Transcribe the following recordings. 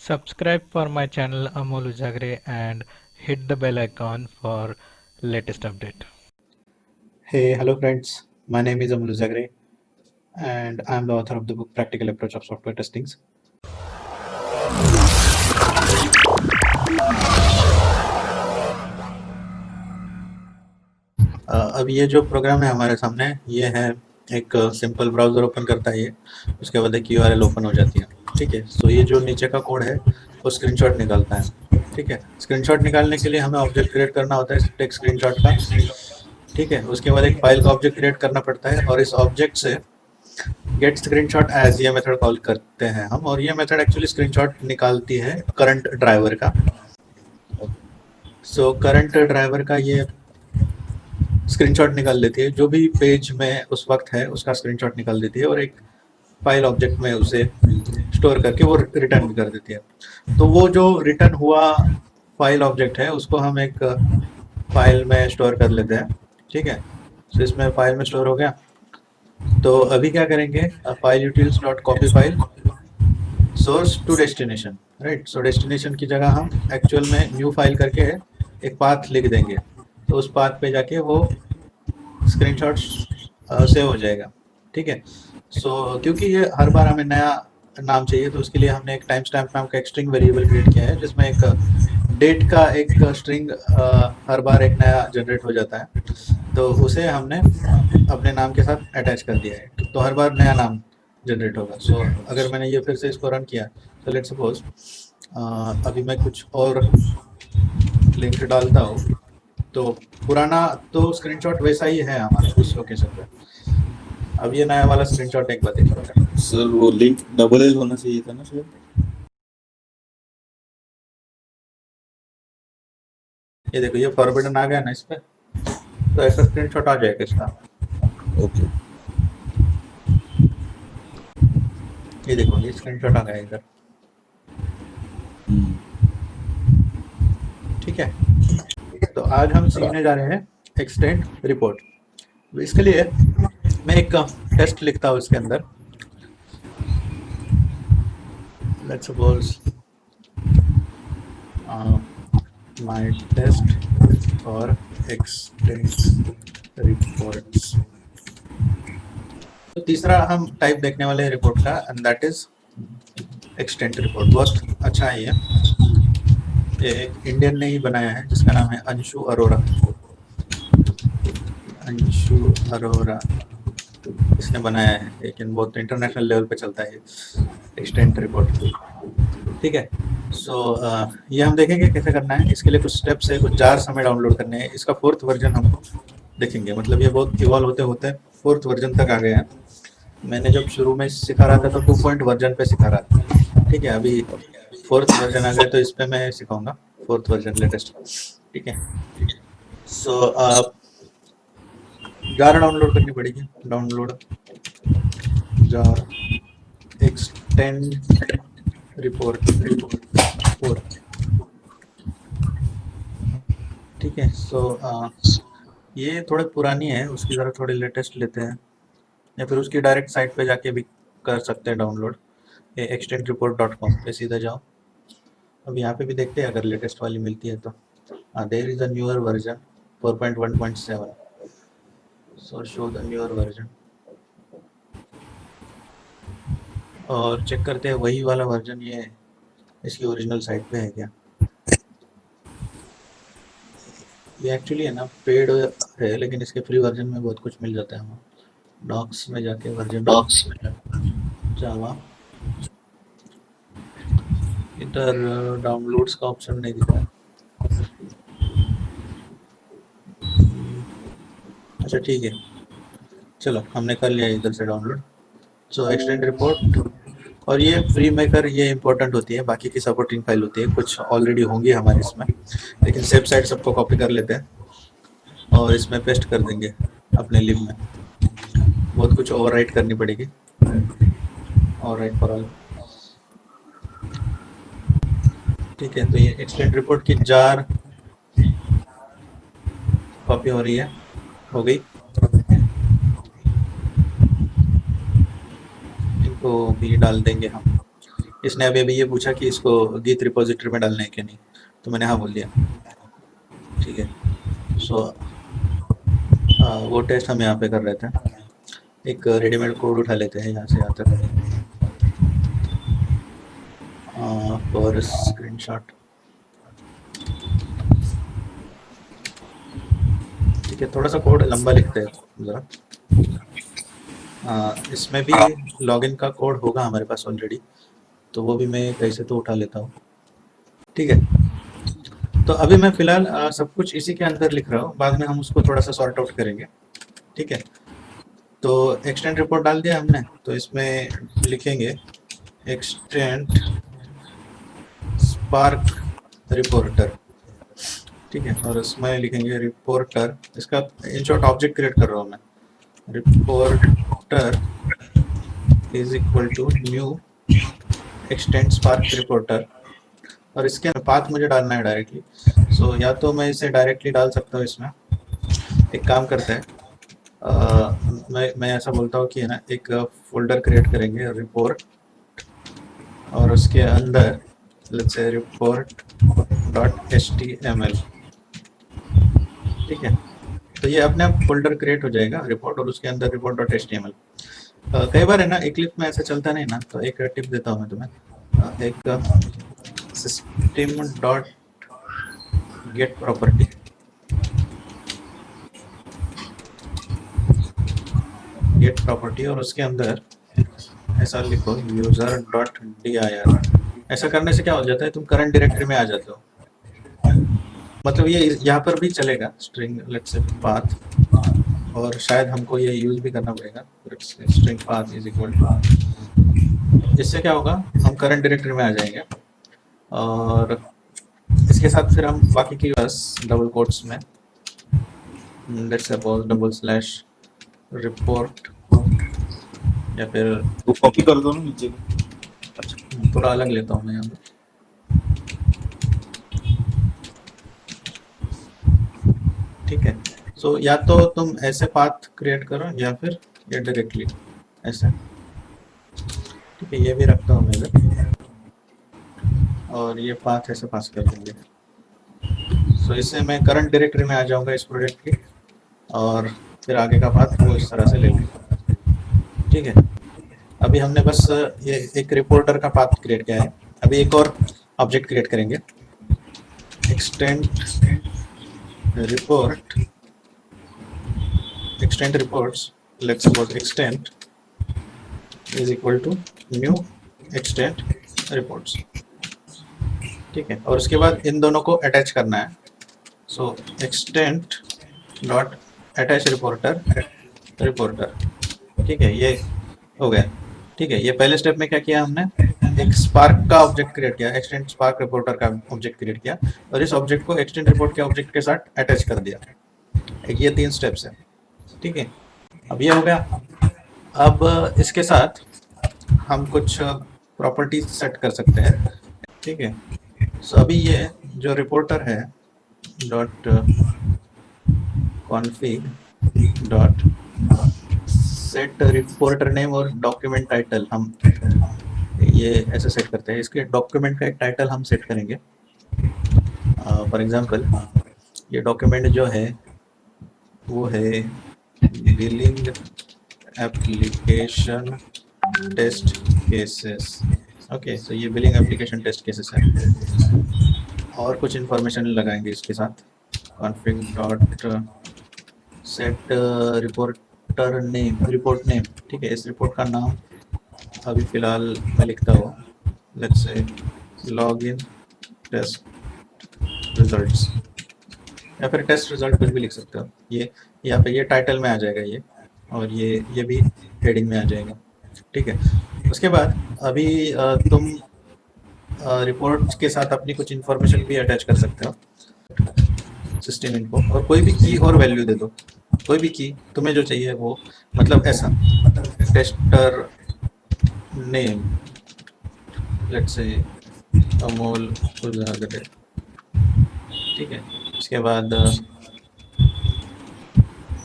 Subscribe for my channel Amol Ujagre and hit the bell icon for latest update. Hey, hello friends. My name is Amul Zagre and I'm the author of the book Practical Approach of Software Testings. अब ये जो programme है हमारे सामने ये है एक simple browser open करता है ये, उसके बाद एक URL ओपन हो जाती है। ठीक है, सो ये जो नीचे का कोड है वो स्क्रीनशॉट निकालता है। ठीक है, स्क्रीनशॉट निकालने के लिए हमें ऑब्जेक्ट क्रिएट करना होता है टेक्स्ट स्क्रीनशॉट का। ठीक है, उसके बाद एक फाइल का ऑब्जेक्ट क्रिएट करना पड़ता है और इस ऑब्जेक्ट से गेट स्क्रीनशॉट एज ये मेथड कॉल करते हैं हम, और ये मेथड एक्चुअली स्क्रीनशॉट निकालती है करंट ड्राइवर का। सो करंट ड्राइवर का ये स्क्रीनशॉट निकाल लेती है, जो भी पेज में उस वक्त है उसका स्क्रीनशॉट निकाल देती है और एक फाइल ऑब्जेक्ट में उसे स्टोर करके वो रिटर्न भी कर देती है। तो वो जो रिटर्न हुआ फाइल ऑब्जेक्ट है उसको हम एक फाइल में स्टोर कर लेते हैं। ठीक है, तो इसमें फाइल में स्टोर हो गया। तो अभी क्या करेंगे, file utils dot copy file source to destination, right. So destination की जगह हम एक्चुअल में न्यू फाइल करके एक पाथ लिख देंगे, तो उस पाथ पे जाके वो स्क्रीनशॉट सेव हो जाएगा। ठीक है, सो क्योंकि ये हर बार हमें नया नाम चाहिए तो उसके लिए हमने एक टाइम स्टैम्प नाम का एक स्ट्रिंग वेरिएबल क्रिएट किया है, जिसमें एक डेट का एक स्ट्रिंग हर बार एक नया जनरेट हो जाता है, तो उसे हमने अपने नाम के साथ अटैच कर दिया है, तो हर बार नया नाम जनरेट होगा। सो अगर मैंने ये फिर से इसको रन किया, तो लेट्स सपोज अभी मैं कुछ और लिंक डालता हूँ, तो पुराना तो स्क्रीनशॉट वैसा ही है हमारा उस लोकेशन पे। अब ये नया वाला स्क्रीनशॉट एक बार देखिए सर, वो लिंक डबल एल होना चाहिए था ना सर। ये देखो, ये फॉरवर्डन आ गया ना इस पे, तो ऐसा स्क्रीनशॉट आ जाएगा इसका। ओके, ये देखो, ये स्क्रीनशॉट आ गया इधर। ठीक है, तो आज हम सीखने जा रहे हैं एक्सटेंड रिपोर्ट। इसके लिए मैं एक टेस्ट लिखता हूँ इसके अंदर। Let's suppose my test for extend reports. तो तीसरा हम टाइप देखने वाले हैं रिपोर्ट का, and that is extend report. बहुत अच्छा है ये एक इंडियन ने ही बनाया है जिसका नाम है अंशु अरोरा। अंशु अरोरा इसने बनाया है, लेकिन बहुत इंटरनेशनल लेवल पे चलता है एक्सटेंड रिपोर्ट। ठीक है, सो ये हम देखेंगे कैसे करना है। इसके लिए कुछ स्टेप्स है, कुछ जार्स हमें डाउनलोड करने हैं। इसका 4th वर्जन हम देखेंगे, मतलब ये बहुत इवॉल्व होते होते 4th वर्जन तक आ गया है। मैंने जब शुरू में सिखा रहा था तो 2 पॉइंट वर्जन पे सिखा रहा था। ठीक है, अभी 4th वर्जन आ गया तो इस पे मैं सिखाऊंगा 4th वर्जन लेटेस्ट। ठीक है, सो जार डाउनलोड करनी पड़ेगी। Download jar extend report 4। ठीक है, सो ये थोड़े पुरानी है, उसकी ज़रा थोड़ी लेटेस्ट लेते हैं, या फिर उसकी डायरेक्ट साइट पे जाके भी कर सकते हैं डाउनलोड। ये extendreport.com पे सीधा जाओ। अब यहाँ पे भी देखते हैं अगर लेटेस्ट वाली मिलती है तो। There is a newer version 4.1.7, so show the newer version, और चेक करते हैं वही वाला वर्जन ये इसकी ओरिजिनल साइट पे है क्या। ये एक्चुअली है ना पेड है, लेकिन इसके फ्री वर्जन में बहुत कुछ मिल जाता है हमें। डॉक्स में जाके वर्जन जावा, इधर डाउनलोड्स का ऑप्शन नहीं दिख रहा। अच्छा ठीक है, चलो हमने कर लिया इधर से डाउनलोड। सो एक्सटेंड रिपोर्ट, और ये फ्री मेकर ये इंपॉर्टेंट होती है, बाकी की सपोर्टिंग फाइल होती है, कुछ ऑलरेडी होंगी हमारे इसमें, लेकिन सेफ साइड सबको कॉपी कर लेते हैं और इसमें पेस्ट कर देंगे अपने लिब में। बहुत कुछ ओवरराइट करनी पड़ेगी, ओवरराइट फॉर ऑल। ठीक है, तो ये एक्सटेंड रिपोर्ट की जार कॉपी हो रही है, हो गई। इनको भी डाल देंगे हम इसने अभी अभी ये पूछा कि इसको गीत रिपोजिटरी में डालना है कि नहीं, तो मैंने हाँ बोल दिया। ठीक है, सो वो टेस्ट हम यहाँ पे कर रहे थे। एक रेडीमेड कोड उठा लेते हैं यहाँ से यहाँ तक और स्क्रीनशॉट। ठीक है, थोड़ा सा कोड लंबा लिखते हैं ज़रा। इसमें भी लॉगिन का कोड होगा हमारे पास ऑलरेडी, तो वो भी मैं कैसे तो उठा लेता हूँ। ठीक है, तो अभी मैं फिलहाल सब कुछ इसी के अंदर लिख रहा हूँ, बाद में हम उसको थोड़ा सा सॉर्ट आउट करेंगे। ठीक है, तो एक्सटेंड रिपोर्ट डाल दिया हमने, तो इसमें लिखेंगे एक्सटेंड स्पार्क रिपोर्टर। ठीक है, और इसमें लिखेंगे रिपोर्टर, इसका इन शॉर्ट ऑब्जेक्ट क्रिएट कर रहा हूँ मैं। Reporter is equal to new extend spark reporter, और इसके पाथ मुझे डालना है डायरेक्टली। सो या तो मैं इसे डायरेक्टली डाल सकता हूँ इसमें। एक काम करते हैं, मैं ऐसा बोलता हूँ कि है ना, एक फोल्डर क्रिएट करेंगे रिपोर्ट, और उसके अंदर लेट्स से report.html। ठीक है, तो ये अपने आप फोल्डर क्रिएट हो जाएगा रिपोर्ट, और उसके अंदर report.html। कई बार है ना इक्लिप्स में ऐसा चलता नहीं ना, तो एक टिप देता हूँ मैं तुम्हें। एक system dot get property, get property, और उसके अंदर ऐसा लिखो यूजर डॉट dir। ऐसा करने से क्या हो जाता है, तुम करंट डायरेक्टरी में आ जाते हो। मतलब ये यहाँ पर भी चलेगा स्ट्रिंग लेट्स से पाथ, और शायद हमको ये यूज भी करना पड़ेगा string path is equal to. इससे क्या होगा, हम करंट डायरेक्टरी में आ जाएंगे, और इसके साथ फिर हम बाकी की बस डबल कोट्स में let's suppose double slash report, या फिर वो कॉपी कर दो ना नीचे को। अच्छा, थोड़ा अलग लेता हूँ मैं यहाँ पे। ठीक है, सो या तो तुम ऐसे पाथ क्रिएट करो, या फिर ये डायरेक्टली ऐसे। ठीक है, ये भी रखता हूँ मैं इधर, और ये पाथ ऐसे पास कर देंगे। सो इससे मैं करंट डायरेक्टरी में आ जाऊंगा इस प्रोजेक्ट की, और फिर आगे का पाथ वो इस तरह से ले लूँगा। ठीक है, अभी हमने बस ये एक रिपोर्टर का पाथ क्रिएट किया है। अभी एक और ऑब्जेक्ट क्रिएट करेंगे, extend report, extend reports, let's suppose extend is equal to new extend reports. ठीक है, और उसके बाद इन दोनों को अटैच करना है। So extend dot attach reporter reporter. ठीक है, ये हो गया। ठीक है, ये पहले स्टेप में क्या किया हमने, एक स्पार्क का ऑब्जेक्ट क्रिएट किया, एक्सटेंड स्पार्क रिपोर्टर का ऑब्जेक्ट क्रिएट किया, और इस ऑब्जेक्ट को एक्सटेंड रिपोर्ट के ऑब्जेक्ट के साथ अटैच कर दिया। ये 3 स्टेप्स है। ठीक है, अब ये हो गया। अब इसके साथ हम कुछ प्रॉपर्टीज सेट कर सकते हैं। ठीक है, सो अभी ये जो रिपोर्टर है dot config dot set reporter name और डॉक्यूमेंट टाइटल, हम ये ऐसे सेट करते हैं। इसके डॉक्यूमेंट का एक टाइटल हम सेट करेंगे। फॉर एग्जांपल ये डॉक्यूमेंट जो है वो है billing application test cases. Okay, so ये बिलिंग एप्लीकेशन टेस्ट केसेस है, और कुछ इन्फॉर्मेशन लगाएंगे इसके साथ। Config dot set reporter name, report name. ठीक है, इस रिपोर्ट का नाम अभी फ़िलहाल मैं लिखता हूँ, let's say login test results, या फिर टेस्ट रिजल्ट कुछ भी लिख सकते हो। ये यहाँ पे ये टाइटल में आ जाएगा ये, और ये भी हेडिंग में आ जाएगा। ठीक है, उसके बाद अभी तुम रिपोर्ट के साथ अपनी कुछ इन्फॉर्मेशन भी अटैच कर सकते हो, सिस्टम इनको, और कोई भी की और वैल्यू दे दो, कोई भी की तुम्हें जो चाहिए वो, मतलब ऐसा tester name let's say Amol Ujagare. ठीक है, उसके बाद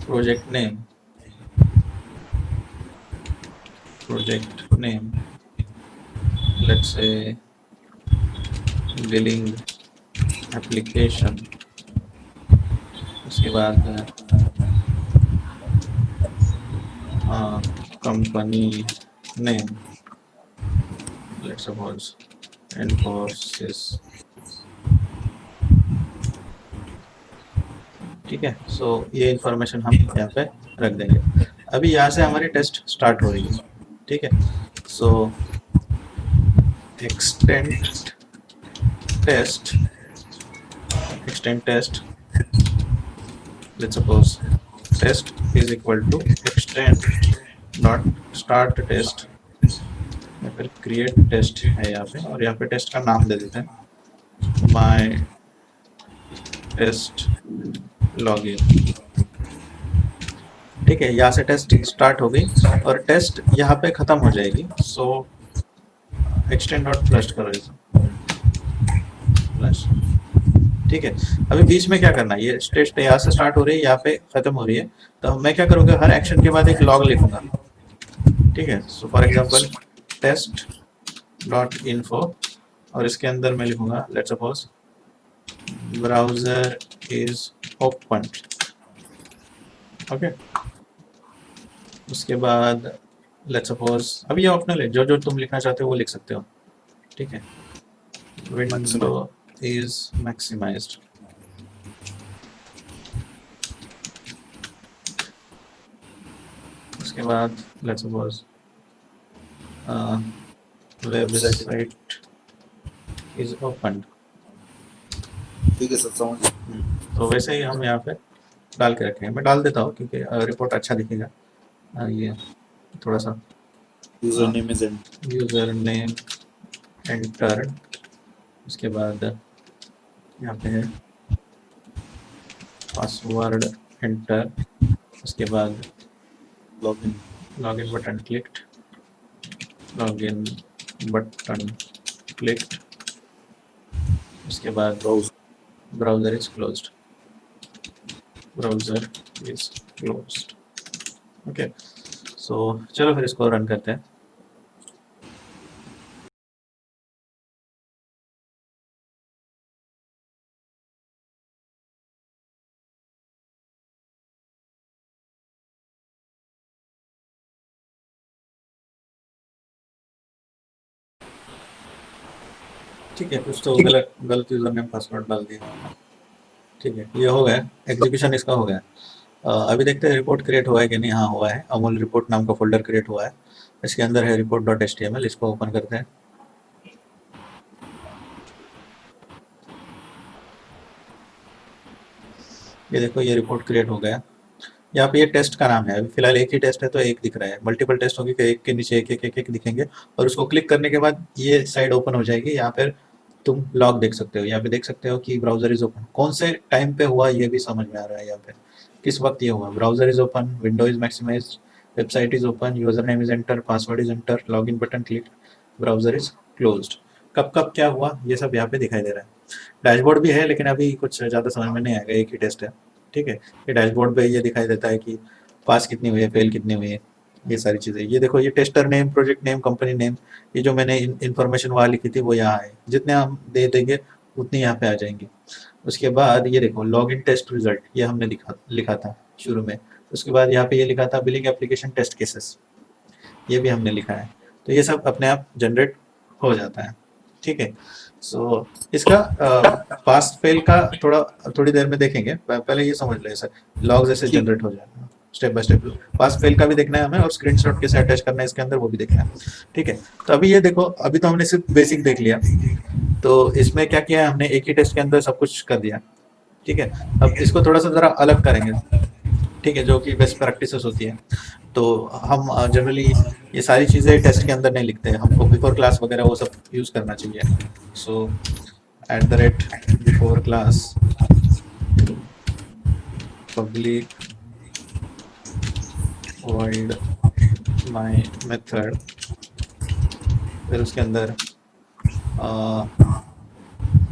project name, let's say billing application, उसके बाद company name, let's suppose Infosys, ठीक है। सो ये इंफॉर्मेशन हम यहाँ पे रख देंगे। अभी यहाँ से हमारी टेस्ट स्टार्ट हो रही है, ठीक है। So extend test let's suppose test is equal to extend dot start test, या फिर create test है यहाँ पे, और यहाँ पे टेस्ट का नाम दे देते हैं my test login, ठीक है। यहाँ से टेस्ट स्टार्ट हो गई और टेस्ट यहाँ पे खत्म हो जाएगी। सो एक्सटेंड डॉट फ्लश करो इसे, फ्लश, ठीक है। अभी बीच में क्या करना है, ये टेस्ट यहाँ से स्टार्ट हो रही है, यहाँ पे खत्म हो रही है, तो मैं क्या करूँगा, हर एक्शन के बाद एक लॉग लिखूंगा, ठीक है। So for example test dot info, और इसके अंदर मैं लिखूंगा let's suppose browser is open, okay. उसके बाद लेट्स सपोज, अभी ये ऑप्शनल है, जो जो तुम लिखना चाहते हो वो लिख सकते हो, ठीक है। विंडो is maximized, उसके बाद let's suppose website is opened, ठीक है सर, समझ। तो वैसे ही हम यहाँ पे डाल के रखेंगे। मैं डाल देता हूँ क्योंकि रिपोर्ट अच्छा दिखेगा। ये थोड़ा सा user name is user name enter, उसके बाद यहाँ पे है पासवर्ड एंटर, उसके बाद login button clicked, login button clicked, उसके बाद ब्राउजर इज क्लोज्ड, ओके। सो चलो फिर इसको रन करते हैं। ठीक है, कुछ तो गलत यूजर नेम पासवर्ड डाल दिया, ठीक है। ये हो गया, एग्जीक्यूशन इसका हो गया। अभी देखते हैं रिपोर्ट क्रिएट हुआ है कि नहीं। हाँ हुआ है, अमूल रिपोर्ट नाम का फोल्डर क्रिएट हुआ है, इसके अंदर है report.html, इसको ओपन करते हैं। ये देखो, ये रिपोर्ट क्रिएट हो गया। यहाँ पे ये टेस्ट का नाम है, अभी फिलहाल एक ही टेस्ट है तो एक दिख रहा है। मल्टीपल टेस्ट होगी कि एक के नीचे एक दिखेंगे, और उसको क्लिक करने के बाद ये साइड ओपन हो जाएगी। यहाँ पर तुम लॉग देख सकते हो, यहाँ पे देख सकते हो कि ब्राउजर इज ओपन, कौन से टाइम पे हुआ ये भी समझ में आ रहा है। यहाँ पे किस वक्त ये हुआ, browser is open, window is maximised, website is open, user name is enter, password is enter, login button click, browser is closed. कब कब क्या हुआ ये सब यहाँ पे दिखाई दे रहा है। डैशबोर्ड भी है लेकिन अभी कुछ ज़्यादा समझ में नहीं आएगा, एक ही टेस्ट है, ठीक है। ये डैशबोर्ड पे ये दिखाई देता है कि पास कितनी हुई है, फेल कितनी हुई है, ये सारी चीज़ें। ये देखो, ये tester name, project name, company name, ये जो मैंने इन्फॉर्मेशन वहाँ लिखी थी वो यहाँ है। जितने हम दे देंगे उतनी यहाँ पे आ जाएंगी। उसके बाद ये देखो लॉगिन टेस्ट रिजल्ट, ये हमने लिखा था शुरू में। उसके बाद यहाँ पे ये लिखा था बिलिंग एप्लीकेशन टेस्ट केसेस, ये भी हमने लिखा है। तो ये सब अपने आप जनरेट हो जाता है, ठीक है। सो इसका पास फेल का थोड़ी देर में देखेंगे, पहले ये समझ लो सर, लॉग ऐसे जनरेट हो जाएगा step by step. Pass fail का भी देखना है हमें, और स्क्रीनशॉट कैसे अटैच करना है इसके अंदर वो भी देखना है, ठीक है। तो अभी ये देखो, अभी तो हमने सिर्फ बेसिक देख लिया, तो इसमें क्या किया हमने, एक ही टेस्ट के अंदर सब कुछ कर दिया, ठीक है। अब इसको थोड़ा सा ज़रा अलग करेंगे, ठीक है, जो कि बेस्ट प्रैक्टिसेस होती है। तो हम जनरली ये सारी चीज़ें टेस्ट के अंदर नहीं लिखते हैं, हमको बिफोर क्लास वगैरह वो सब यूज़ करना चाहिए। So @before class public void my method, फिर उसके अंदर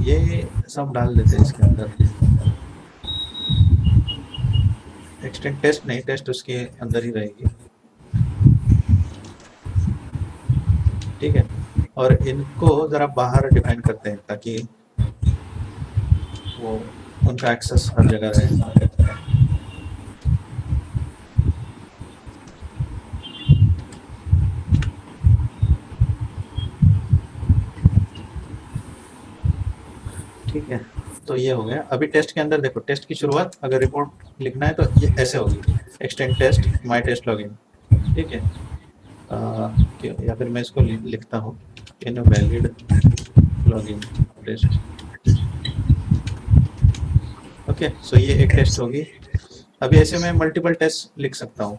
ये सब डाल देते हैं इसके अंदर। एक्सटेंड टेस्ट नहीं, टेस्ट उसके अंदर ही रहेगी, ठीक है। और इनको ज़रा बाहर डिफाइन करते हैं ताकि वो उनका एक्सेस हर जगह रहे। ठीक है, तो ये हो गया। अभी टेस्ट के अंदर देखो, टेस्ट की शुरुआत अगर रिपोर्ट लिखना है तो ये ऐसे होगी, एक्सटेंड टेस्ट माई टेस्ट लॉगिन। ठीक है, या फिर मैं इसको लिखता हूँ इन valid login test. Okay, so ये एक टेस्ट होगी। अभी ऐसे मैं मल्टीपल टेस्ट लिख सकता हूँ।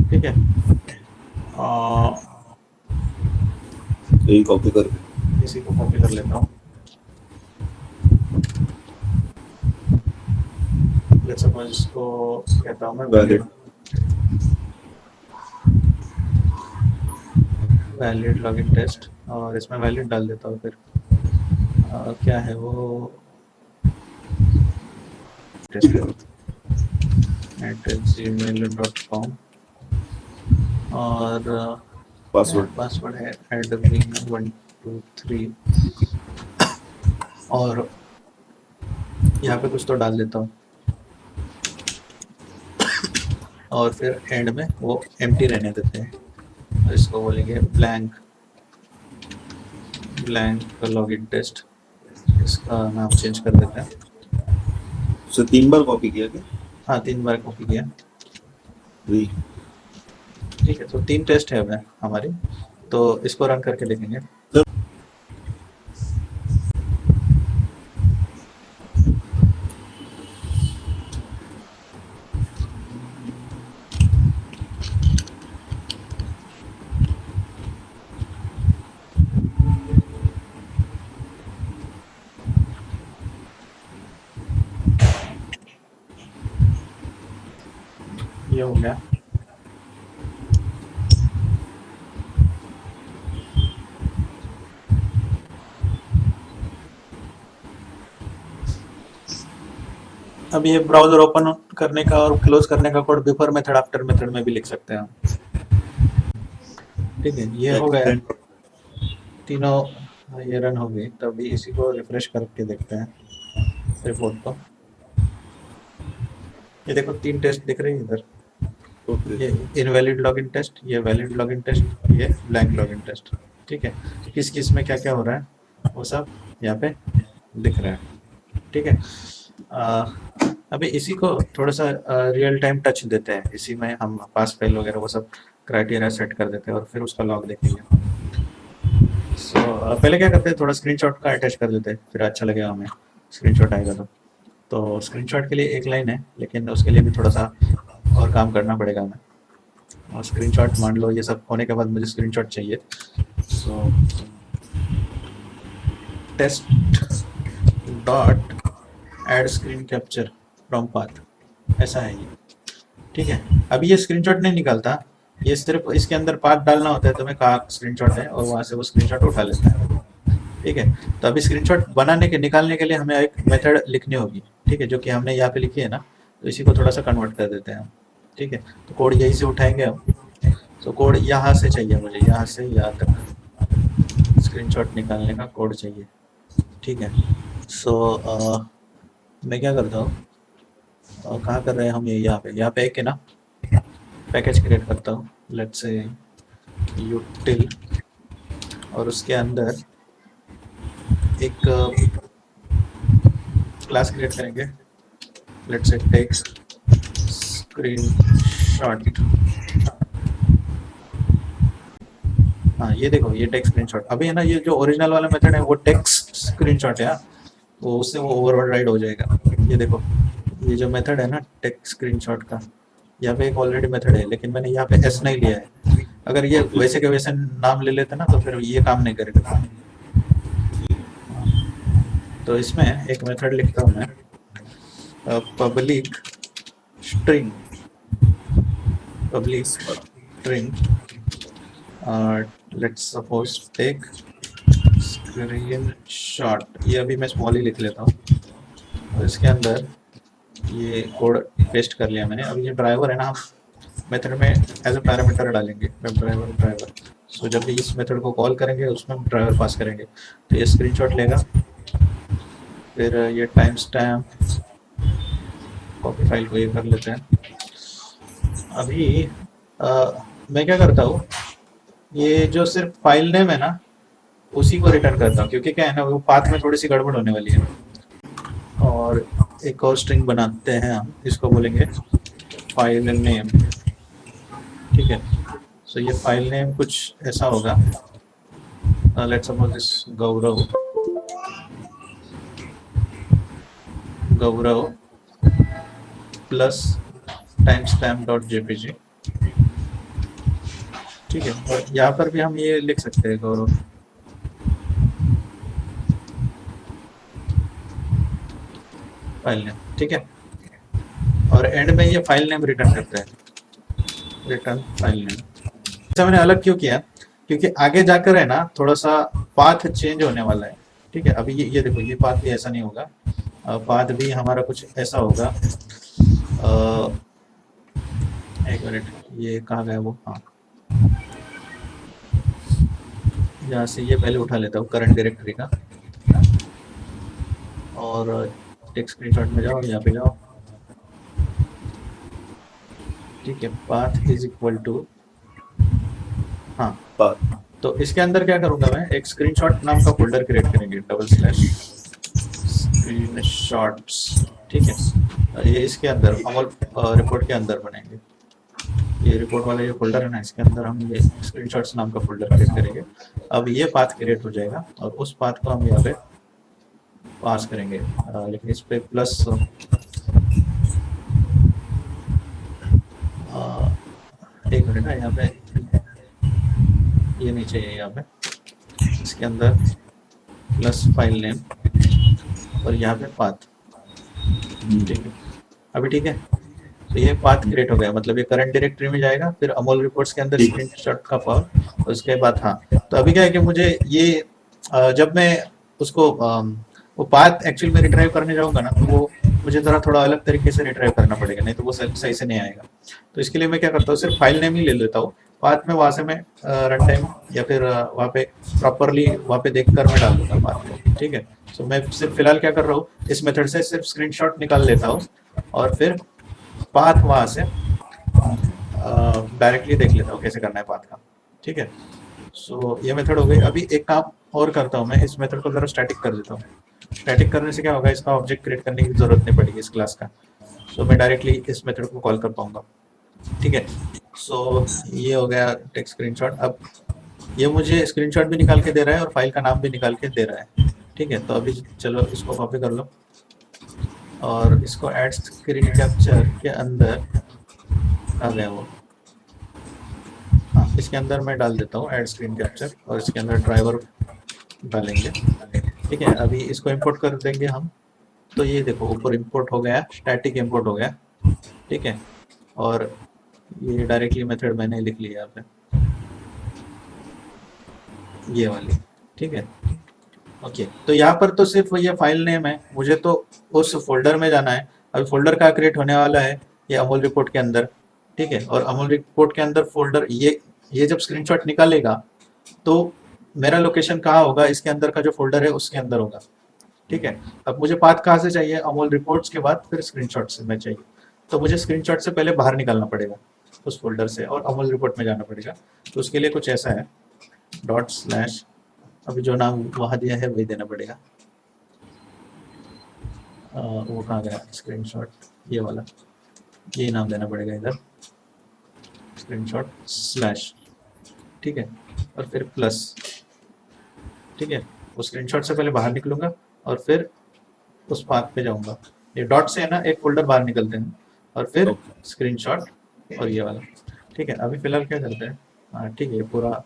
ठीक है, यही कॉपी करके इसी को कॉपी कर लेता हूँ। लेट्स सपोज इसको कहता हूँ मैं वैलिड वैलिड लॉगिन टेस्ट, और इसमें वैलिड डाल देता हूँ। फिर क्या है वो, @gmail.com और पासवर्ड है admin123 और यहाँ पे कुछ तो डाल देता हूँ और फिर एंड में वो एम्प्टी रहने देते हैं। और इसको बोलेंगे ब्लैंक लॉगिन टेस्ट। इसका नाम चेंज कर देते हैं। से 3 बार कॉपी किया क्या? हाँ, 3 बार कॉपी किया। वही ठीक है, तो 3 टेस्ट है अब हमारी, तो इसको रन करके देखेंगे। ये हो गया। अब ये ब्राउजर ओपन करने का और क्लोज करने का code before method after method में भी लिख सकते हैं हम। ठीक है, ये हो गया। तीनों ये रन हो गई। तो अभी इसी को रिफ्रेश करके देखते हैं रिपोर्ट को। ये देखो 3 टेस्ट दिख रही है इधर। ये इनवैलिड लॉगिन टेस्ट, ये वैलिड लॉगिन टेस्ट, ये ब्लैंक लॉगिन टेस्ट। ठीक है, किस किस में क्या क्या हो रहा है वो सब यहाँ पे दिख रहा है। ठीक है, अभी इसी को थोड़ा सा रियल टाइम टच देते हैं। इसी में हम पास फेल वगैरह वो सब क्राइटेरिया सेट कर देते हैं और फिर उसका लॉग देखेंगे। सो पहले क्या करते हैं, थोड़ा स्क्रीनशॉट का अटैच कर देते हैं, फिर अच्छा लगेगा हमें स्क्रीनशॉट आएगा तो स्क्रीनशॉट के लिए एक लाइन है, लेकिन उसके लिए भी थोड़ा सा और काम करना पड़ेगा हमें। और स्क्रीनशॉट मान लो ये सब होने के बाद मुझे स्क्रीनशॉट चाहिए। So test dot add screen capture from path, ऐसा है ये। ठीक है, अभी ये स्क्रीनशॉट नहीं निकालता, ये सिर्फ इसके अंदर पाथ डालना होता है तो मैं कहाँ स्क्रीनशॉट है और वहाँ से वो स्क्रीनशॉट उठा लेता है। ठीक है, तो अभी स्क्रीनशॉट बनाने के निकालने के लिए हमें एक मेथड लिखनी होगी। ठीक है, जो कि हमने यहाँ पे लिखी है ना, तो इसी को थोड़ा सा कन्वर्ट कर देते हैं हम। ठीक है, तो कोड यहीं से उठाएंगे हम। तो कोड यहाँ से चाहिए मुझे, यहाँ से यहाँ तक स्क्रीनशॉट निकालने का कोड चाहिए। ठीक है, सो मैं क्या करता हूँ, कहाँ कर रहे हैं हम, ये यहाँ पे एक है ना पैकेज क्रिएट करता हूँ, लेट्स से यूटिल, और उसके अंदर एक क्लास क्रिएट करेंगे, लेट्स से टेक स्क्रीनशॉट। हाँ, ये देखो ये टेक स्क्रीनशॉट। अभी है ना, ये जो ओरिजिनल वाला मेथड है वो टेक्स्ट स्क्रीनशॉट है, वो उससे वो ओवरराइड हो जाएगा। ये देखो, ये जो मेथड है ना टेक स्क्रीनशॉट का, यहाँ पे एक ऑलरेडी मेथड है, लेकिन मैंने यहाँ पे एस नहीं लिया है। अगर ये वैसे के वैसे नाम ले लेते ना तो फिर ये काम नहीं करेगा। तो इसमें एक मेथड लिखता हूँ मैं, public string let's suppose take screenshot. ये अभी मैं स्मॉल ही लिख लेता हूँ और इसके अंदर ये कोड पेस्ट कर लिया मैंने। अब ये ड्राइवर है ना, हम मेथड में एज ए पैरामीटर डालेंगे, वेब ड्राइवर सो जब भी इस मेथड को कॉल करेंगे उसमें हम ड्राइवर पास करेंगे। तो ये स्क्रीनशॉट लेगा, फिर ये टाइम स्टैम्प कॉपी फाइल को ये कर लेते हैं। अभी मैं क्या करता हूँ, ये जो सिर्फ फाइल नेम है ना उसी को रिटर्न करता हूँ, क्योंकि क्या है ना वो पाथ में थोड़ी सी गड़बड़ होने वाली है। और एक और स्ट्रिंग बनाते हैं हम, इसको बोलेंगे फाइल नेम। ठीक है, सो ये फाइल नेम कुछ ऐसा होगा, let's suppose this Gaurav plus time stamp dot JPG. ठीक है, और यहाँ पर भी हम ये लिख सकते हैं गौरव फाइल नेम। ठीक है, और एंड में ये फाइल नेम रिटर्न करते हैं, रिटर्न फाइल नेम। ऐसा मैंने अलग क्यों किया, क्योंकि आगे जाकर है ना थोड़ा सा पाथ चेंज होने वाला है। ठीक है, अभी ये देखो ये पाथ भी ऐसा नहीं होगा, पाथ भी हमारा कुछ ऐसा होगा। एक मिनट, ये कहाँ गया वो, हाँ यहाँ से ये पहले उठा लेता हूँ करंट डायरेक्टरी का, और टेक्स्ट स्क्रीनशॉट में जाओ, यहाँ पे जाओ। ठीक है, पाथ इज इक्वल टू, हाँ पाथ। तो इसके अंदर क्या करूँगा मैं, एक स्क्रीनशॉट नाम का फोल्डर क्रिएट करेंगे, /स्क्रीनशॉट्स। ठीक है, ये इसके अंदर अमोल रिपोर्ट के अंदर बनेंगे। ये रिपोर्ट वाला ये फोल्डर है ना, इसके अंदर हम ये स्क्रीनशॉट्स नाम का फोल्डर क्रिएट करेंगे। अब ये पाथ क्रिएट हो जाएगा और उस पाथ को हम यहाँ पे पास करेंगे, लेकिन इस पे प्लस एक मिनट है, यहाँ पे ये नहीं चाहिए, यहाँ पे इसके अंदर प्लस फाइल नेम और यहाँ पे पाथ। ठीक है, अभी ठीक है, तो ये पाथ क्रिएट हो गया, मतलब ये करंट डायरेक्टरी में जाएगा, फिर अमोल रिपोर्ट्स के अंदर स्क्रीनशॉट का पाथ, उसके बाद हाँ। तो अभी क्या है कि मुझे ये जब मैं उसको वो पाथ एक्चुअल में रिट्राइव करने जाऊंगा ना, तो वो मुझे थोड़ा अलग तरीके से रिट्राइव करना पड़ेगा, नहीं तो वो सही से नहीं आएगा। तो इसके लिए मैं क्या करता हूँ, सिर्फ फाइल नेम ही ले लेता हूँ, पाथ में वहाँ से मैं रन टाइम या फिर वहाँ पे प्रॉपरली वहाँ पे देख कर मैं डाल दूंगा पाथ को। ठीक है, तो मैं सिर्फ फिलहाल क्या कर रहा हूँ, इस मेथड से सिर्फ स्क्रीनशॉट निकाल लेता हूँ और फिर पाथ वहाँ से डायरेक्टली देख लेता हूँ कैसे करना है पाथ का। ठीक है, सो ये मेथड हो गई। अभी एक काम और करता हूँ मैं, इस मेथड को जरा स्टैटिक कर देता हूँ। स्टैटिक करने से क्या होगा, इसका ऑब्जेक्ट क्रिएट करने की जरूरत नहीं पड़ेगी इस क्लास का, सो मैं डायरेक्टली इस मेथड को कॉल कर पाऊंगा। ठीक है, सो ये हो गया टेक्स्ट स्क्रीनशॉट। अब ये मुझे स्क्रीनशॉट भी निकाल के दे रहा है और फाइल का नाम भी निकाल के दे रहा है। ठीक है, तो अभी चलो इसको कॉपी कर लो और इसको ऐड स्क्रीन कैप्चर के अंदर आ गया वो, हाँ इसके अंदर मैं डाल देता हूँ ऐड स्क्रीन कैप्चर, और इसके अंदर ड्राइवर डालेंगे। ठीक है, अभी इसको इंपोर्ट कर देंगे हम। तो ये देखो ऊपर इंपोर्ट हो गया, स्टैटिक इंपोर्ट हो गया। ठीक है, और ये डायरेक्टली मेथड मैंने लिख लिया यहाँ पे, ये वाली। ठीक है, ओके, तो यहाँ पर तो सिर्फ ये फाइल नेम है, मुझे तो उस फोल्डर में जाना है। अभी फोल्डर का क्रिएट होने वाला है ये अमूल रिपोर्ट के अंदर। ठीक है, और अमूल रिपोर्ट के अंदर फोल्डर ये जब स्क्रीनशॉट निकालेगा तो मेरा लोकेशन कहाँ होगा, इसके अंदर का जो फोल्डर है उसके अंदर होगा। ठीक है, अब मुझे पाथ कहाँ से चाहिए, अमूल रिपोर्ट्स के बाद फिर स्क्रीनशॉट से मैं चाहिए, तो मुझे स्क्रीनशॉट से पहले बाहर निकालना पड़ेगा उस फोल्डर से और अमूल रिपोर्ट में जाना पड़ेगा। तो उसके लिए कुछ ऐसा है, /, अभी जो नाम वहाँ दिया है वही देना पड़ेगा। वो कहाँ गया स्क्रीनशॉट, ये वाला, ये नाम देना पड़ेगा इधर, स्क्रीनशॉट /। ठीक है, और फिर प्लस। ठीक है, वो स्क्रीनशॉट से पहले बाहर निकलूंगा और फिर उस पाथ पे जाऊंगा। ये डॉट से है ना एक फोल्डर बाहर निकलते हैं और फिर स्क्रीनशॉट और ये वाला। ठीक है, अभी फिलहाल क्या करते हैं, हाँ ठीक है, पूरा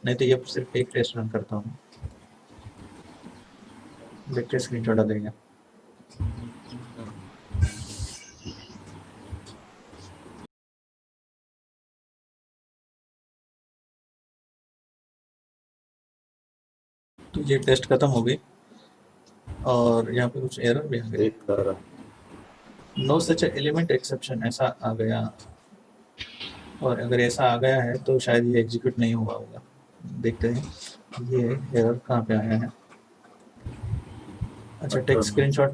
नहीं तो ये सिर्फ एक टेस्ट रन करता हूँ, देखते स्क्रीनशॉट आ देंगे। तो ये टेस्ट खत्म हो गई और यहाँ पे कुछ एरर भी आ गया, एक तारा। नो सच एलिमेंट एक्सेप्शन ऐसा आ गया, और अगर ऐसा आ गया है तो शायद ये एग्जीक्यूट नहीं हुआ होगा। देखते हैं ये एरर कहाँ पे आया है। अच्छा, टेक स्क्रीनशॉट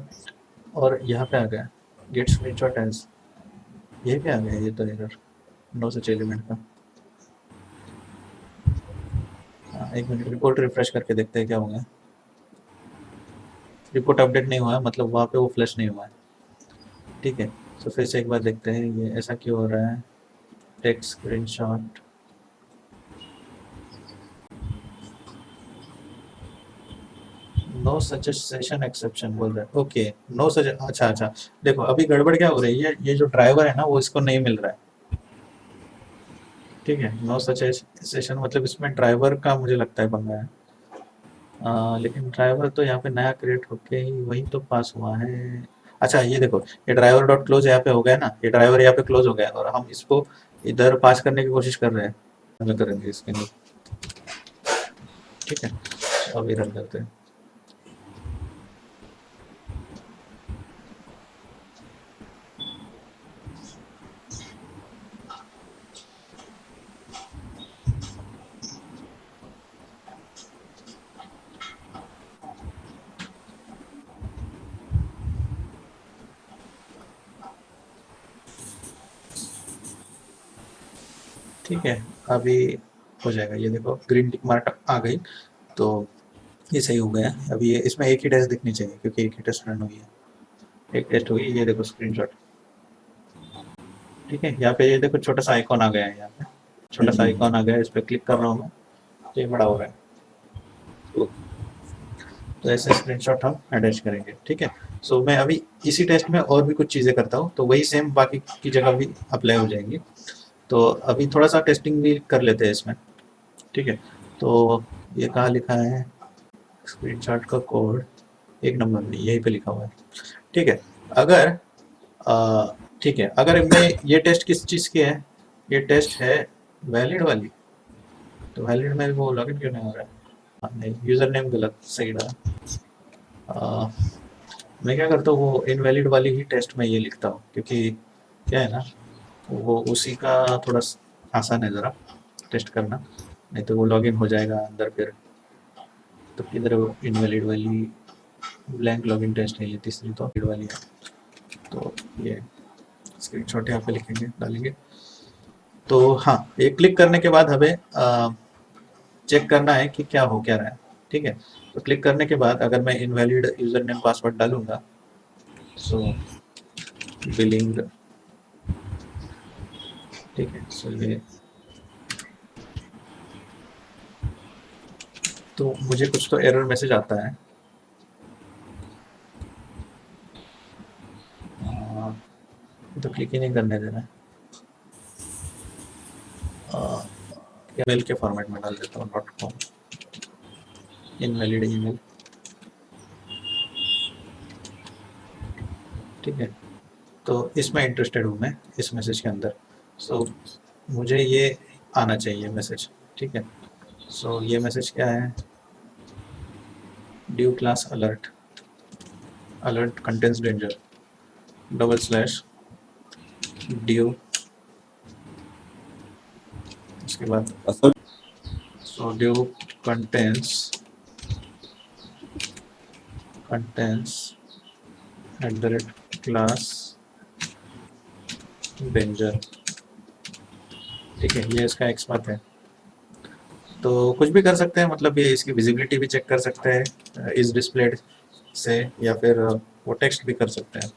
और यहाँ पे आ गया गेट स्क्रीनशॉट एज, ये पे आ गया ये तो एरर नो सच एलिमेंट का। हाँ, एक मिनट रिपोर्ट रिफ्रेश करके देखते हैं क्या होगा। रिपोर्ट अपडेट नहीं हुआ है, मतलब वहाँ पे वो फ्लैश नहीं हुआ है। ठीक है, तो फिर से एक बार देखते हैं ये ऐसा क्यों हो रहा है। Text screenshot, no such session exception बोल रहा है। ओके, नो सच, अच्छा अच्छा, देखो अभी गड़बड़ क्या हो रही है, ये जो ड्राइवर है ना वो इसको नहीं मिल रहा है। ठीक है, नो सच सेशन मतलब इसमें ड्राइवर का मुझे लगता है पंगा है। लेकिन ड्राइवर तो यहाँ पे नया क्रिएट होके ही वही तो पास हुआ है। अच्छा ये देखो, ये ड्राइवर डॉट क्लोज यहाँ पे हो गया ना, ये ड्राइवर यहाँ पे क्लोज हो गया और हम इसको इधर पास करने की कोशिश कर रहे हैं। हमें करेंगे इसके लिए। ठीक है, अभी रन करते हैं। ठीक है, अभी हो जाएगा। ये देखो ग्रीन टिक मार्क आ गई, तो ये सही हो गया। अभी ये इसमें एक ही टेस्ट दिखनी चाहिए क्योंकि एक ही टेस्ट रन हुई है, एक टेस्ट हुई। ये देखो स्क्रीनशॉट। ठीक है, यहाँ पे ये देखो छोटा सा आइकॉन आ गया है, यहाँ पे छोटा सा आइकॉन आ गया है, इस पर क्लिक कर रहा हूँ मैं तो ये बड़ा हो रहा है। तो ऐसे स्क्रीनशॉट हम अटैच करेंगे। ठीक है, सो मैं अभी इसी टेस्ट में और भी कुछ चीज़ें करता हूँ तो वही सेम बाकी की जगह भी अप्लाई हो जाएंगी। तो अभी थोड़ा सा टेस्टिंग भी कर लेते हैं इसमें। ठीक है, तो ये कहाँ लिखा है स्क्रीनशॉट का कोड, एक नंबर में यहीं पे लिखा हुआ है। ठीक है, अगर ठीक है, अगर मैं ये टेस्ट किस चीज़ की है, ये टेस्ट है वैलिड वाली, तो वैलिड में वो लॉगिन क्यों नहीं हो रहा है। हाँ, नहीं, यूज़र नेम गलत सही रहा। मैं क्या करता हूँ वो इनवैलिड वाली ही टेस्ट में ये लिखता हूँ क्योंकि क्या है ना, वो उसी का थोड़ा आसान है ज़रा टेस्ट करना, नहीं तो वो लॉगिन हो जाएगा अंदर फिर। तो किधर वो इनवैलिड वाली, ब्लैंक लॉगिन टेस्ट है ये तीसरी तो वैलिड वाली है। तो ये स्क्रीनशॉट यहाँ पे लिखेंगे डालेंगे। तो हाँ, ये क्लिक करने के बाद हमें चेक करना है कि क्या हो क्या रहा है। ठीक है, तो क्लिक करने के बाद अगर मैं इनवैलिड यूज़र नेम पासवर्ड डालूंगा, सो बिलिंग, ठीक है, सो ये तो मुझे कुछ तो एरर मैसेज आता है। तो क्लिक ही नहीं करने देना है। ईमेल के फॉर्मेट में डाल देता हूँ .com, इनवैलिड ईमेल। ठीक है, तो इसमें इंटरेस्टेड हूँ मैं इस मैसेज के अंदर। सो मुझे ये आना चाहिए मैसेज। ठीक है, सो ये मैसेज क्या है, due class alert, alert contains danger / due, उसके बाद असल so due contains @class danger. ठीक है, ये इसका एक्सपाथ है। तो कुछ भी कर सकते हैं, मतलब ये इसकी विजिबिलिटी भी चेक कर सकते हैं इस डिस्प्लेड से, या फिर वो टेक्स्ट भी कर सकते हैं।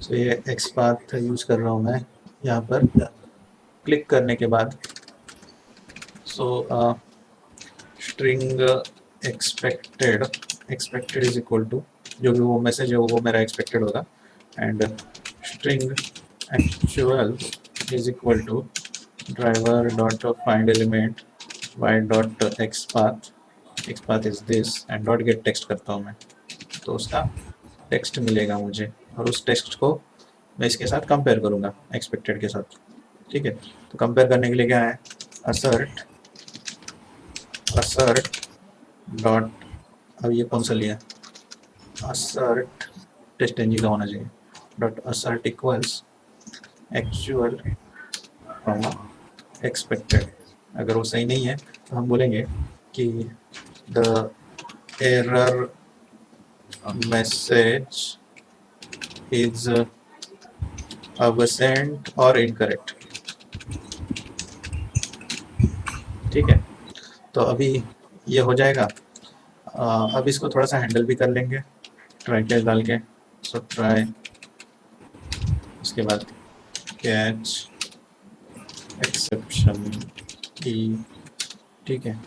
तो ये एक्सपाथ यूज़ कर रहा हूँ मैं यहाँ पर। क्लिक करने के बाद so string expected is equal to, जो भी वो मैसेज है वो मेरा एक्सपेक्टेड होगा, and string actual is equal to driver dot find element y dot xpath is this and dot get text करता हूँ मैं, तो उसका टेक्स्ट मिलेगा मुझे, और उस टेक्स्ट को मैं इसके साथ कंपेयर करूँगा एक्सपेक्टेड के साथ। ठीक है, तो कंपेयर करने के लिए क्या है, असर्ट डॉट, अब ये कौन सा लिया, असर्ट टेस्ट एनजी का होना चाहिए, dot assert equals actual expected. अगर वो सही नहीं है तो हम बोलेंगे कि the error message is absent और इनकरेक्ट। ठीक है, तो अभी ये हो जाएगा। अब इसको थोड़ा सा हैंडल भी कर लेंगे ट्राई कैच डाल के। सो ट्राई, उसके बाद कैच एक्सेप्शन की, ठीक है,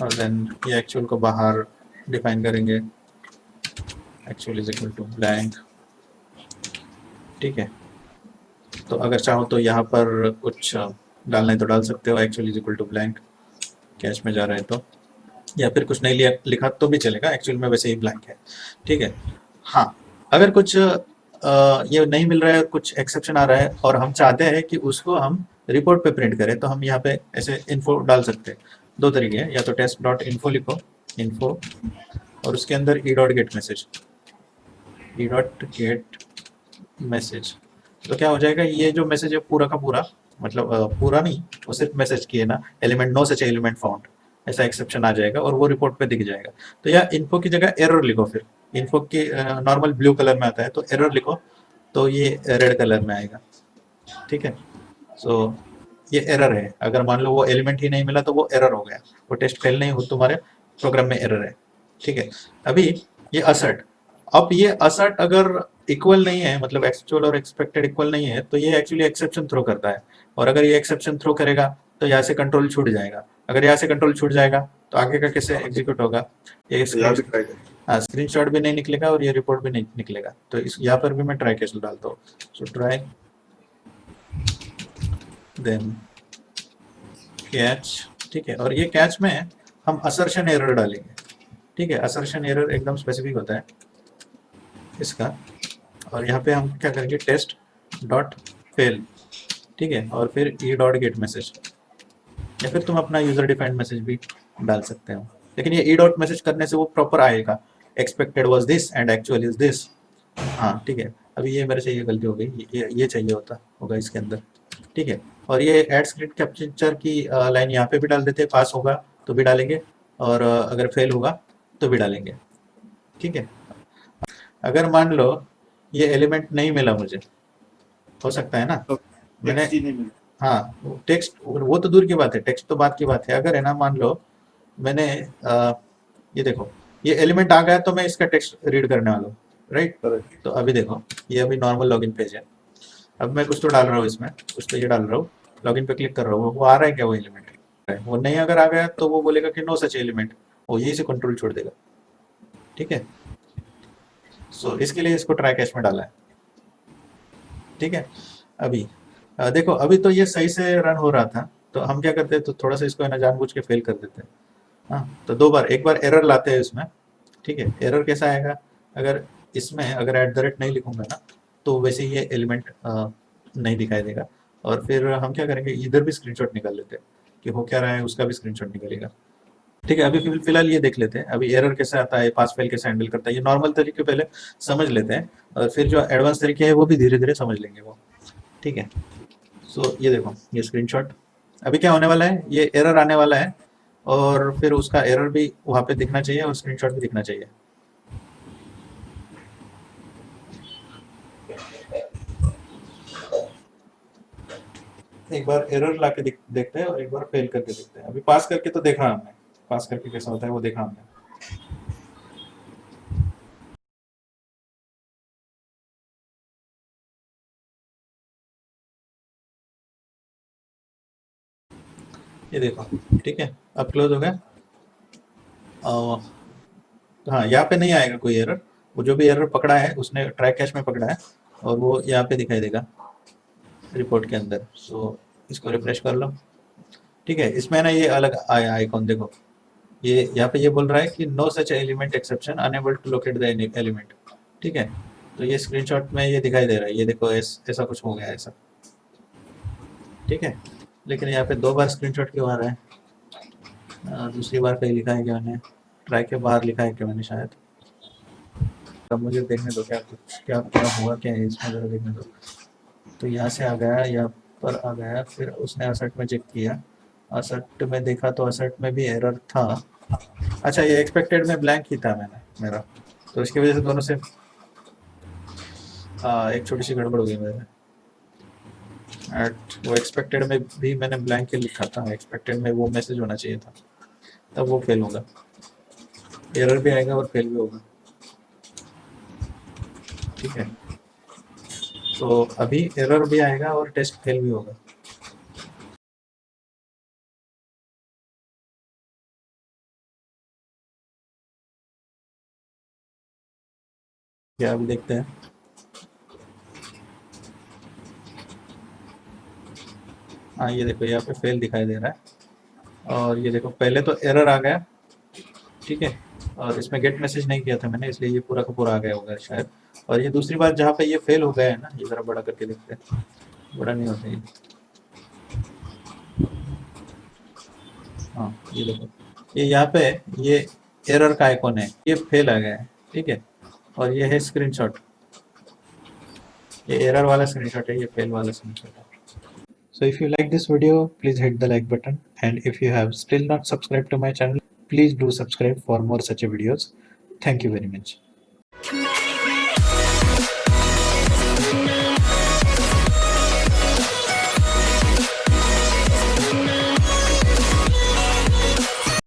और देन ये एक्चुअल को बाहर डिफाइन करेंगे, actual is equal to blank. ठीक है, तो अगर चाहो तो यहाँ पर कुछ डालना है तो डाल सकते हो, actual is equal to blank catch में जा रहा है तो, या फिर कुछ नहीं लिया लिखा तो भी चलेगा, एक्चुअल में वैसे ही ब्लैंक है। ठीक है, हाँ, अगर कुछ ये नहीं मिल रहा है, कुछ एक्सेप्शन आ रहा है और हम चाहते हैं कि उसको हम रिपोर्ट पे प्रिंट करें, तो हम यहाँ पे ऐसे इन्फो डाल सकते हैं। दो तरीके हैं, या तो टेस्ट डॉट इन्फो लिखो, इन्फो, और उसके अंदर E dot gate message, E dot gate message. तो क्या हो जाएगा, ये जो मैसेज है पूरा का पूरा, मतलब पूरा नहीं, वो सिर्फ मैसेज की है ना, element no such element found, ऐसा एक्सेप्शन आ जाएगा और वो रिपोर्ट पे दिख जाएगा। तो या इन्फो की जगह एरर लिखो, फिर इन्फो की नॉर्मल ब्लू कलर में आता है, तो एरर लिखो तो ये रेड कलर में आएगा। ठीक है, सो ये एरर है, अगर मान लो वो एलिमेंट ही नहीं मिला तो वो एरर हो गया, वो टेस्ट फेल नहीं हो, तुम्हारे प्रोग्राम में एरर है। ठीक है, अभी ये असर्ट, अब ये असर्ट अगर इक्वल नहीं है, मतलब एक्चुअल और एक्सपेक्टेड इक्वल नहीं है, तो ये एक्चुअली एक्सेप्शन थ्रो करता है, और अगर ये एक्सेप्शन थ्रो करेगा तो यहाँ से कंट्रोल छूट जाएगा। अगर यहाँ से कंट्रोल छूट जाएगा तो आगे का कैसे एग्जीक्यूट होगा, ये तो यहाँ भी ट्राई करें। हाँ, स्क्रीनशॉट भी नहीं निकलेगा और ये रिपोर्ट भी नहीं निकलेगा। तो इस यहाँ पर भी मैं ट्राई कैच डालता हूँ, सो ट्राई देन कैच। ठीक है, और ये कैच में हम असर्शन एरर डालेंगे। ठीक है, असर्शन एरर एकदम स्पेसिफिक होता है इसका, और यहाँ पे हम क्या करेंगे, टेस्ट डॉट फेल। ठीक है, और फिर ई डॉट गेट मैसेज, या फिर तुम अपना यूजर डिफाइंड मैसेज भी डाल सकते हो, लेकिन ये ई डॉट मैसेज करने से वो प्रॉपर आएगा, expected was this and actual is this. हाँ, ठीक है, अभी ये मेरे से ये गलती हो गई, ये चाहिए होता होगा इसके अंदर। ठीक है, और ये एड स्क्रिप्ट कैप्चर की लाइन यहाँ पे भी डाल देते हैं, पास होगा तो भी डालेंगे, और अगर फेल होगा तो भी डालेंगे। ठीक है, अगर मान लो ये एलिमेंट नहीं मिला मुझे, हो सकता है ना, तो मैंने, टेक्स्ट ही नहीं मिला। हाँ टेक्स्ट वो तो दूर की बात है, टेक्स्ट तो बात की बात है। अगर है ना, मान लो मैंने ये देखो, ये एलिमेंट आ गया तो मैं इसका टेक्स्ट रीड करने वाला हूँ, राइट। करेक्ट। तो अभी देखो, ये अभी नॉर्मल लॉगिन पेज है, अब मैं कुछ तो डाल रहा हूँ इसमें, कुछ तो ये डाल रहा हूँ, लॉगिन पे क्लिक कर रहा हूँ, वो आ रहा है क्या वो एलिमेंट, वो नहीं अगर आ गया तो वो बोलेगा कि नो सच एलिमेंट, वो यही से कंट्रोल छोड़ देगा। ठीक है, सो इसके लिए इसको ट्राई कैच में डाला है। ठीक है, अभी देखो, अभी तो ये सही से रन हो रहा था, तो हम क्या करते हैं, तो थोड़ा सा इसको है ना जानबूझ के फेल कर देते हैं। हाँ, तो दो बार, एक बार एरर लाते हैं इसमें। ठीक है, एरर कैसा आएगा, अगर इसमें अगर एट द रेट नहीं लिखूंगा ना, तो वैसे ही ये एलिमेंट नहीं दिखाई देगा, और फिर हम क्या करेंगे, इधर भी स्क्रीनशॉट निकाल लेते हैं कि हो क्या रहा है, उसका भी स्क्रीनशॉट निकलेगा। ठीक है, अभी फिलहाल ये देख लेते हैं, अभी एरर कैसे आता है, पास फेल कैसे हैंडल करता है, ये नॉर्मल तरीके पहले समझ लेते हैं, और फिर जो एडवांस तरीके हैं वो भी धीरे धीरे समझ लेंगे वो। ठीक है, सो ये देखो, ये स्क्रीनशॉट, अभी क्या होने वाला है, ये एरर आने वाला है, और फिर उसका एरर भी वहाँ पे दिखना चाहिए और स्क्रीनशॉट भी दिखना चाहिए। एक बार एरर ला के देखते हैं और एक बार फेल करके देखते हैं। अभी पास करके तो देखा हमने, पास करके कैसा होता है वो देखा हमने। ये देखो, ठीक है, अब क्लोज हो गया। हाँ, यहाँ पे नहीं आएगा कोई एरर, वो जो भी एरर पकड़ा है उसने ट्रैक कैच में पकड़ा है, और वो यहाँ पे दिखाई देगा रिपोर्ट के अंदर। सो इसको रिफ्रेश कर लो। ठीक है, इसमें ना ये अलग आया आइकॉन, देखो ये यहाँ पे ये बोल रहा है कि no such element exception, unable to locate the element. ठीक है, तो ये स्क्रीनशॉट में ये दिखाई दे रहा है, ये देखो ऐसा कुछ हो गया है ऐसा। ठीक है, लेकिन यहाँ पे दो बार स्क्रीनशॉट क्यों आ रहा है, दूसरी बार कहीं लिखा है क्या मैंने, ट्राई के बाहर लिखा है क्या मैंने शायद। तब मुझे देखने दो, क्या कुछ क्या क्या हुआ क्या है इसमें, ज़रा देखने दो। तो यहाँ से आ गया, यहाँ पर आ गया, फिर उसने असर्ट में चेक किया, असर्ट में देखा तो असर्ट में भी एरर था। अच्छा, ये एक्सपेक्टेड में ब्लैंक ही था मैंने मेरा, तो इसकी वजह से दोनों से एक छोटी सी गड़बड़ हो गई मेरे। एट वो एक्सपेक्टेड में भी मैंने ब्लैंक ही लिखा था, एक्सपेक्टेड में वो मैसेज होना चाहिए था, तब वो फेल होगा। एरर भी आएगा और फेल भी होगा। ठीक है, तो अभी एरर भी आएगा और टेस्ट फेल भी होगा। क्या अभी देखते हैं। हाँ, ये देखो यहाँ पे फेल दिखाई दे रहा है, और ये देखो पहले तो एरर आ गया। ठीक है, और इसमें गेट मैसेज नहीं किया था मैंने, इसलिए ये पूरा का पूरा आ गया होगा शायद। और ये दूसरी बात जहाँ पे ये फेल हो गया है ना, ये जरा बड़ा करके देखते हैं। बड़ा नहीं होता ये। हाँ, ये देखो, ये यहाँ पे ये एरर का आइकॉन है, ये फेल आ गया है। ठीक है, और ये है स्क्रीनशॉट, ये एरर वाला स्क्रीनशॉट है, ये फेल वाला स्क्रीनशॉट है। So if you like this video, please hit the like button, and if you have still not subscribed to my channel, please do subscribe for more such videos. Thank you very much.